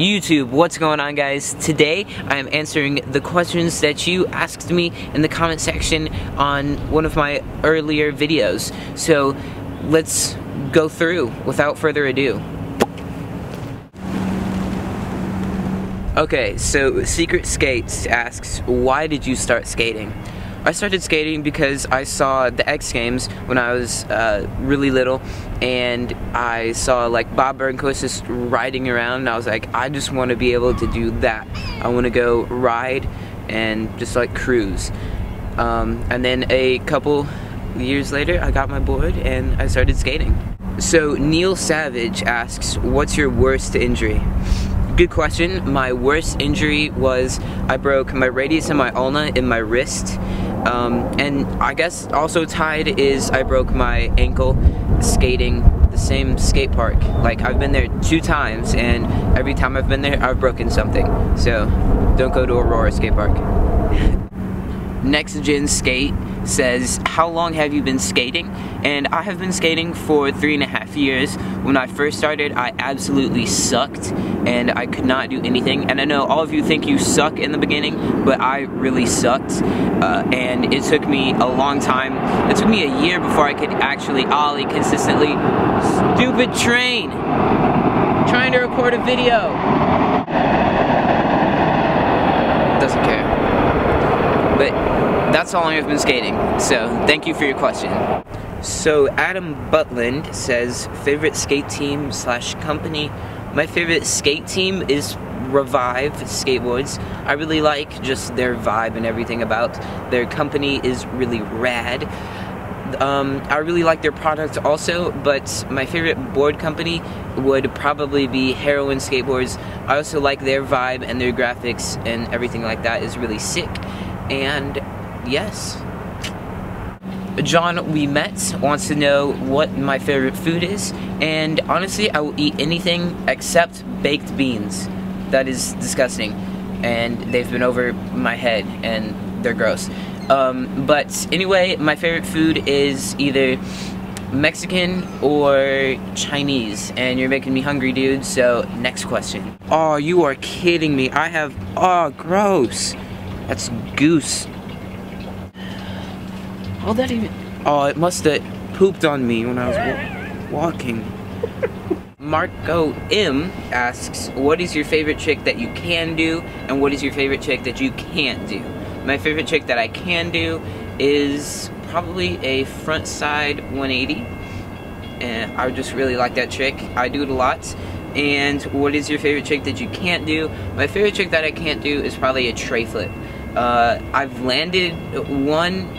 YouTube, what's going on, guys? Today I am answering the questions that you asked me in the comment section on one of my earlier videos. So let's go through without further ado. Okay, so Secret Skates asks, why did you start skating? I started skating because I saw the X Games when I was really little, and I saw like Bob Burnquist just riding around, and I was like, I just want to be able to do that. I want to go ride and just like cruise. And then a couple years later, I got my board and I started skating. So Neil Savage asks, what's your worst injury? Good question. My worst injury was I broke my radius and my ulna in my wrist. And I guess also tied is I broke my ankle skating the same skate park. Like, I've been there 2 times, and every time I've been there I've broken something. So don't go to Aurora skate park. Next Gen Skate says, how long have you been skating? And I have been skating for 3.5 years. When I first started, I absolutely sucked and I could not do anything. And I know all of you think you suck in the beginning, but I really sucked. And it took me a long time. It took me a year before I could actually ollie consistently. Stupid train! Trying to record a video. Doesn't care. But that's how long I've been skating, so thank you for your question. So Adam Butland says, favorite skate team / company? My favorite skate team is Revive Skateboards. I really like just their vibe and everything about their company is really rad. I really like their product also, but my favorite board company would probably be Heroin Skateboards. I also like their vibe, and their graphics and everything like that is really sick. And yes. John We Met wants to know what my favorite food is, and honestly I will eat anything except baked beans. That is disgusting, and they've been over my head and they're gross. But anyway, my favorite food is either Mexican or Chinese, and you're making me hungry, dude, so next question. Oh, you are kidding me. Oh, gross. That's goose. Oh, it must have pooped on me when I was walking. Marco M asks, what is your favorite trick that you can do, and what is your favorite trick that you can't do? My favorite trick that I can do is probably a front side 180, and I just really like that trick. I do it a lot. And what is your favorite trick that you can't do? My favorite trick that I can't do is probably a tray flip. I've landed one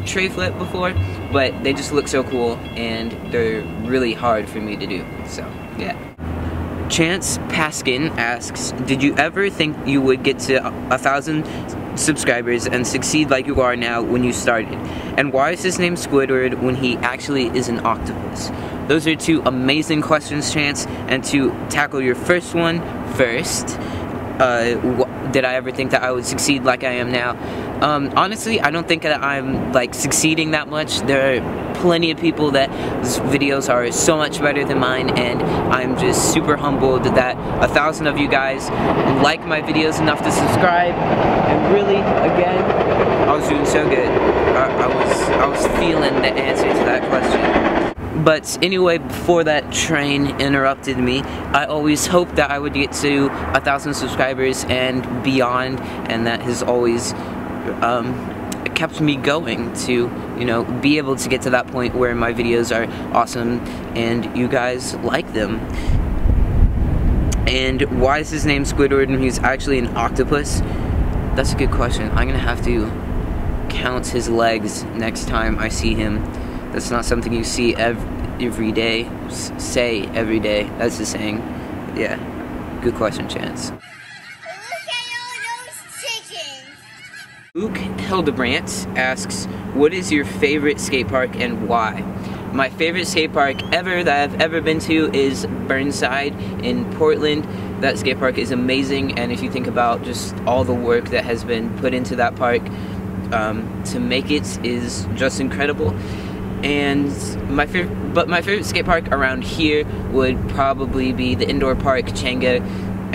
tray flip before, but they just look so cool and they're really hard for me to do, so yeah. Chance Paskin asks, did you ever think you would get to 1,000 subscribers and succeed like you are now when you started? And why is his name Squidward when he actually is an octopus? Those are 2 amazing questions, Chance, and to tackle your first one first, did I ever think that I would succeed like I am now? Honestly, I don't think that I'm like succeeding that much. There are plenty of people that videos are so much better than mine, and I'm just super humbled that 1,000 of you guys like my videos enough to subscribe. And really, again, I was doing so good. I was feeling the answer to that question. But anyway, before that train interrupted me, I always hoped that I would get to 1,000 subscribers and beyond, and that has always kept me going to, you know, be able to get to that point where my videos are awesome and you guys like them. And why is his name Squidward when he's actually an octopus? That's a good question. I'm gonna have to count his legs next time I see him. That's not something you see every day. Say every day. That's the saying. Yeah. Good question, Chance. Look at all those chickens. Luke Hildebrandt asks, what is your favorite skate park and why? My favorite skate park ever that I've ever been to is Burnside in Portland. That skate park is amazing, and if you think about just all the work that has been put into that park to make it is just incredible. And my favorite skate park around here would probably be the indoor park Changa,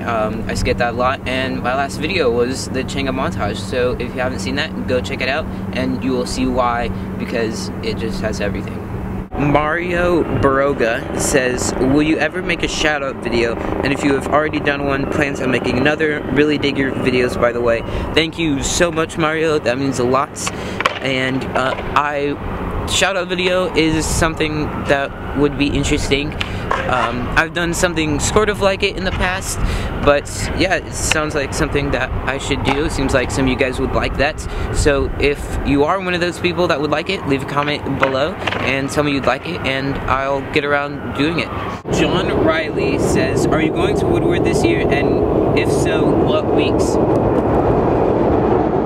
I skate that a lot, and my last video was the Chang'e montage, so if you haven't seen that, go check it out, and you will see why, because it just has everything. Mario Baroga says, will you ever make a shout-out video? And if you have already done one, plans on making another. Really dig your videos, by the way. Thank you so much, Mario. That means a lot. And shout-out video is something that would be interesting. I've done something sort of like it in the past, but yeah, it sounds like something that I should do. It seems like some of you guys would like that. So if you are one of those people that would like it, leave a comment below and tell me you'd like it, and I'll get around doing it. John Riley says, are you going to Woodward this year, and if so, what weeks?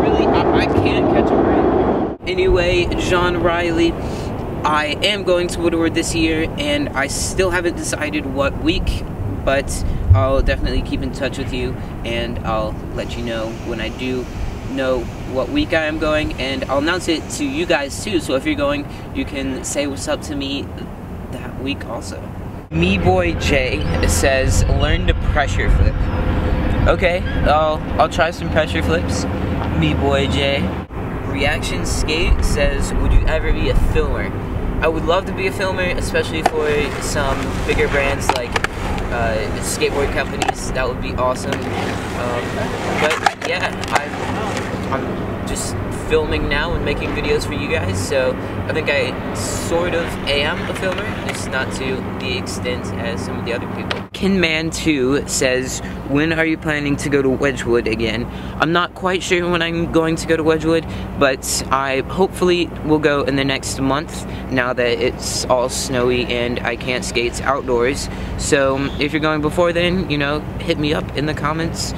Really, I can't catch a break. Anyway, John Riley, I am going to Woodward this year, and I still haven't decided what week, but I'll definitely keep in touch with you, and I'll let you know when I do know what week I am going, and I'll announce it to you guys too, so if you're going, you can say what's up to me that week also. Me Boy J says, learn to pressure flip. Okay, I'll try some pressure flips. Me Boy J. Reaction Skate says, would you ever be a filmer? I would love to be a filmer, especially for some bigger brands like skateboard companies. That would be awesome. But yeah, I'm just filming now and making videos for you guys, so I think I sort of am a filmer, just not to the extent as some of the other people. Kinman2 says, when are you planning to go to Wedgwood again? I'm not quite sure when I'm going to go to Wedgwood, but I hopefully will go in the next month, now that it's all snowy and I can't skate outdoors. So if you're going before then, you know, hit me up in the comments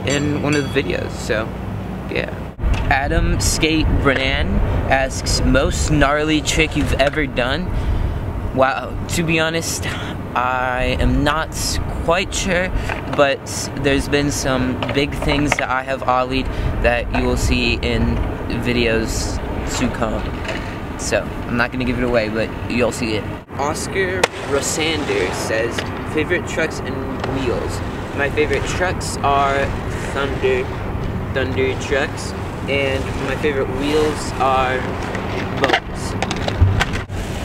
in one of the videos, so yeah. Adam Skate Brennan asks, most gnarly trick you've ever done? Wow, to be honest, I am not quite sure, but there's been some big things that I have ollied that you will see in videos to come. So, I'm not gonna give it away, but you'll see it. Oscar Rosander says, favorite trucks and wheels. My favorite trucks are Thunder trucks, and my favorite wheels are boats.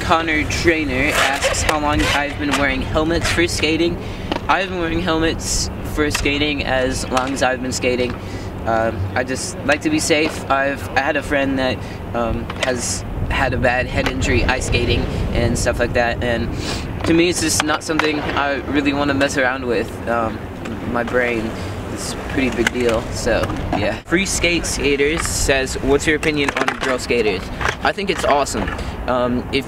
Connor Trainer asks how long I've been wearing helmets for skating. I've been wearing helmets for skating as long as I've been skating. I just like to be safe. I had a friend that has had a bad head injury ice skating and stuff like that, and to me it's just not something I really want to mess around with. My brain, it's a pretty big deal, so yeah. Free Skate Skaters says, what's your opinion on girl skaters? I think it's awesome. If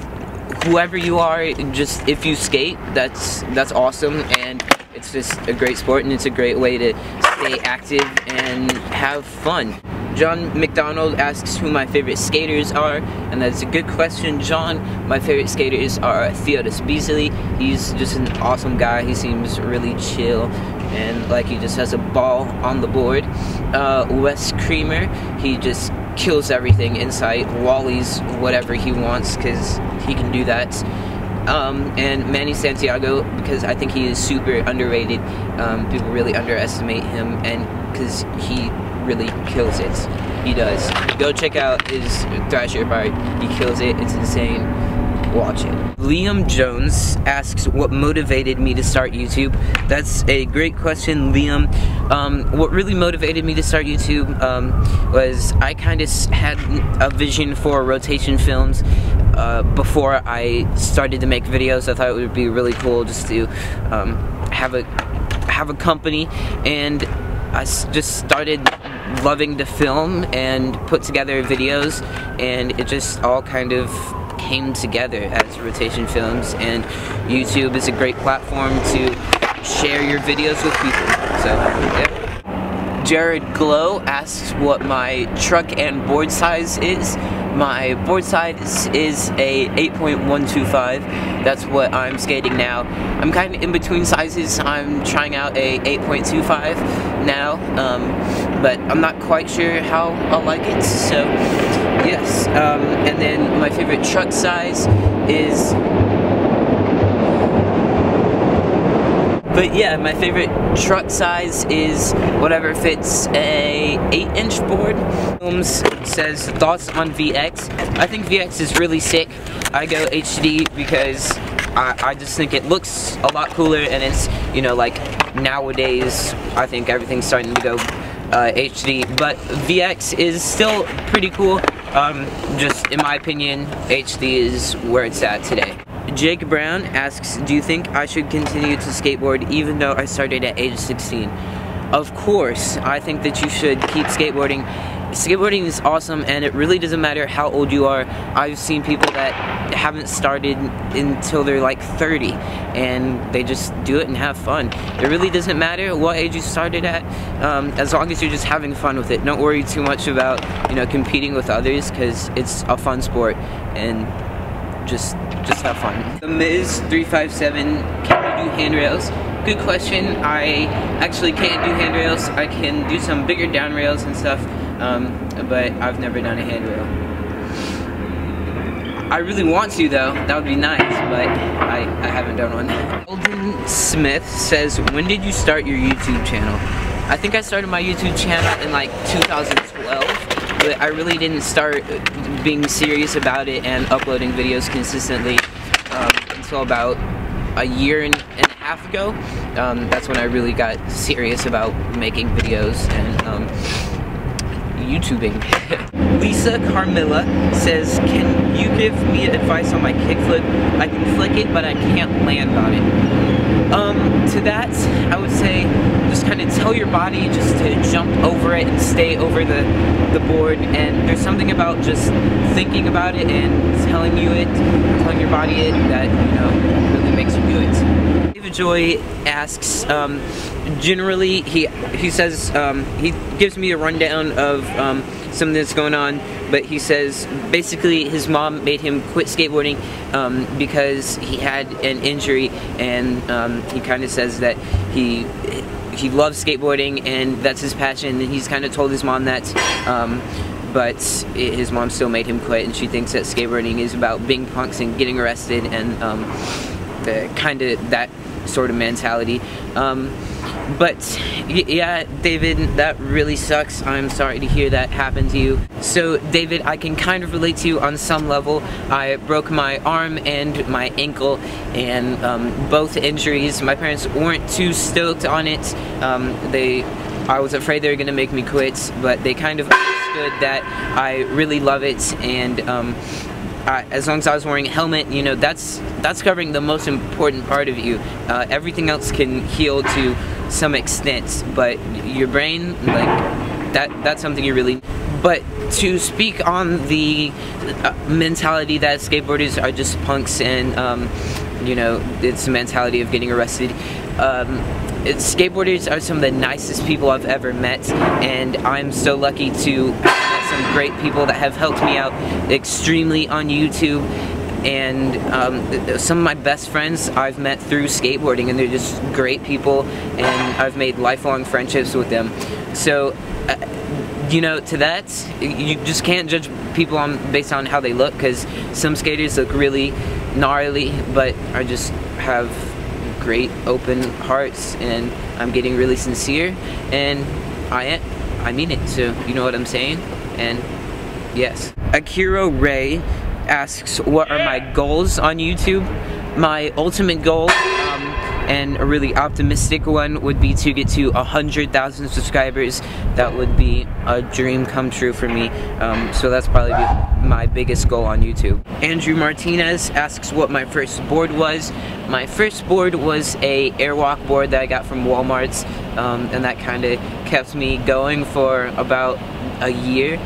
whoever you are, just if you skate, that's awesome, and it's just a great sport, and it's a great way to stay active and have fun. John McDonald asks who my favorite skaters are, and that's a good question, John. My favorite skaters are Theodis Beasley. He's just an awesome guy. He seems really chill and like he just has a ball on the board. Wes Creamer, he just kills everything inside, wallies whatever he wants because he can do that. And Manny Santiago, because I think he is super underrated. People really underestimate him, and because he really kills it. He does. Go check out his Thrasher part. He kills it. It's insane. Watch it. Liam Jones asks what motivated me to start YouTube. That's a great question, Liam. What really motivated me to start YouTube was I kind of had a vision for rotation films before I started to make videos. I thought it would be really cool just to have a company, and I just started loving to film and put together videos, and it just all kind of came together as rotation films, and YouTube is a great platform to share your videos with people. So yeah. Jared Glow asks what my truck and board size is. My board size is a 8.125. That's what I'm skating now. I'm kind of in between sizes. I'm trying out a 8.25 now, but I'm not quite sure how I'll like it, so yes. And then my favorite truck size is But yeah, my favorite truck size is whatever fits a 8-inch board. Holmes says thoughts on VX. I think VX is really sick. I go HD because I just think it looks a lot cooler, and it's, you know, like nowadays I think everything's starting to go HD, but VX is still pretty cool. Just in my opinion, HD is where it's at today. Jake Brown asks, do you think I should continue to skateboard even though I started at age 16? Of course, I think that you should keep skateboarding. Skateboarding is awesome, and it really doesn't matter how old you are. I've seen people that haven't started until they're like 30, and they just do it and have fun. It really doesn't matter what age you started at, as long as you're just having fun with it. Don't worry too much about, you know, competing with others, because it's a fun sport, and just have fun. The Miz 357, can you do handrails? Good question. I actually can't do handrails. I can do some bigger down rails and stuff, but I've never done a handrail. I really want to though, that would be nice, but I haven't done one. Alden Smith says, when did you start your YouTube channel? I think I started my YouTube channel in like 2012, but I really didn't start being serious about it and uploading videos consistently until about a year and a half ago. That's when I really got serious about making videos and YouTubing. Lisa Carmilla says, can you give me advice on my kickflip? I can flick it, but I can't land on it. To that, I would say just kind of tell your body just to jump over it and stay over the board, and there's something about just thinking about it and telling your body it that, you know, really makes you do it. David Joy asks, generally, he says, he gives me a rundown of something that's going on, but he says basically his mom made him quit skateboarding because he had an injury, and he kind of says that he loves skateboarding and that's his passion, and he's kind of told his mom that, but his mom still made him quit, and she thinks that skateboarding is about being punks and getting arrested and kind of that sort of mentality. But yeah, David, that really sucks. I'm sorry to hear that happen to you. So David, I can kind of relate to you on some level. I broke my arm and my ankle, and both injuries, my parents weren't too stoked on it. I was afraid they were gonna make me quit, but they kind of understood that I really love it, and as long as I was wearing a helmet, you know, that's covering the most important part of you. Everything else can heal to some extent, but your brain, like, that's something you really. But to speak on the mentality that skateboarders are just punks, and you know, it's the mentality of getting arrested. Skateboarders are some of the nicest people I've ever met, and I'm so lucky to have met some great people that have helped me out extremely on YouTube, and some of my best friends I've met through skateboarding, and they're just great people, and I've made lifelong friendships with them. So you know, to that, you just can't judge people based on how they look, because some skaters look really gnarly, but I just have great open hearts, and I'm getting really sincere, and I mean it, so you know what I'm saying. And yes. Akira Ray asks, what are my goals on YouTube? My ultimate goal, and a really optimistic one, would be to get to 100,000 subscribers. That would be a dream come true for me. So that's probably my biggest goal on YouTube. Andrew Martinez asks what my first board was. My first board was a Airwalk board that I got from Walmart, and that kind of kept me going for about a year,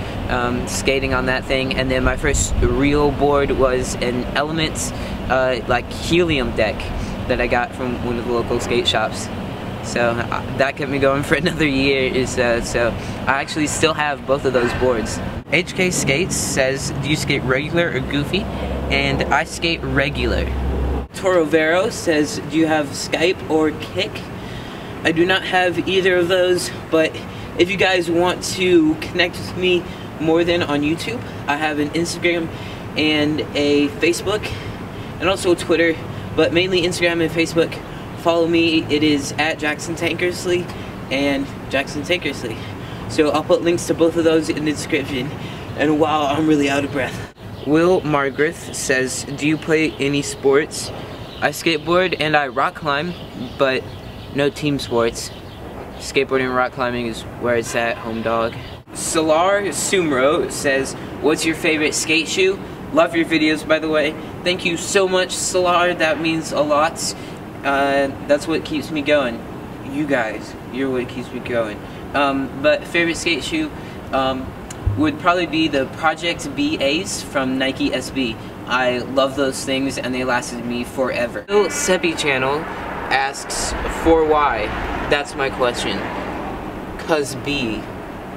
skating on that thing. And then my first real board was an Element like helium deck that I got from one of the local skate shops. So that kept me going for another year. So I actually still have both of those boards. HK Skates says, do you skate regular or goofy? And I skate regular. Toro Vero says, do you have Skype or Kik? I do not have either of those, but if you guys want to connect with me more than on YouTube, I have an Instagram and a Facebook, and also Twitter, but mainly Instagram and Facebook follow me, it is at Jackson Tankersley and Jackson Tankersley. So I'll put links to both of those in the description. And wow, I'm really out of breath. Will Margreth says, do you play any sports? I skateboard and I rock climb, but no team sports. Skateboarding and rock climbing is where it's at, home dog. Solar Sumro says, what's your favorite skate shoe? Love your videos, by the way. Thank you so much, Solar. That means a lot. That's what keeps me going. You guys, you're what keeps me going. But favorite skate shoe would probably be the Project B Ace from Nike SB. I love those things and they lasted me forever. Bill Seppi channel asks, for why? That's my question. 'Cause B.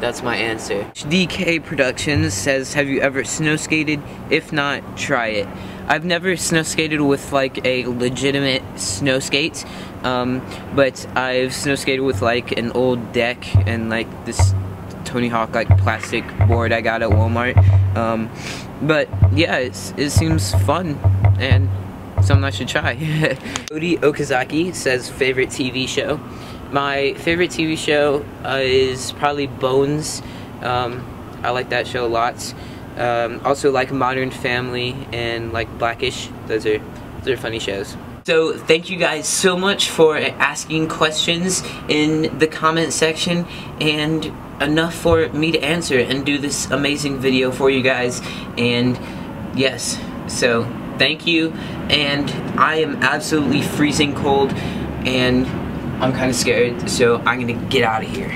That's my answer. DK Productions says, have you ever snow skated? If not, try it. I've never snow skated with like a legitimate snow skate, but I've snow skated with like an old deck and like this Tony Hawk like plastic board I got at Walmart. But yeah, it seems fun and something I should try. Cody Okazaki says, favorite TV show? My favorite TV show is probably Bones. I like that show a lot. Also like Modern Family and like Blackish. Those are funny shows. So thank you guys so much for asking questions in the comment section, and enough for me to answer and do this amazing video for you guys. And yes, so thank you. And I am absolutely freezing cold and I'm kind of scared, so I'm gonna get out of here.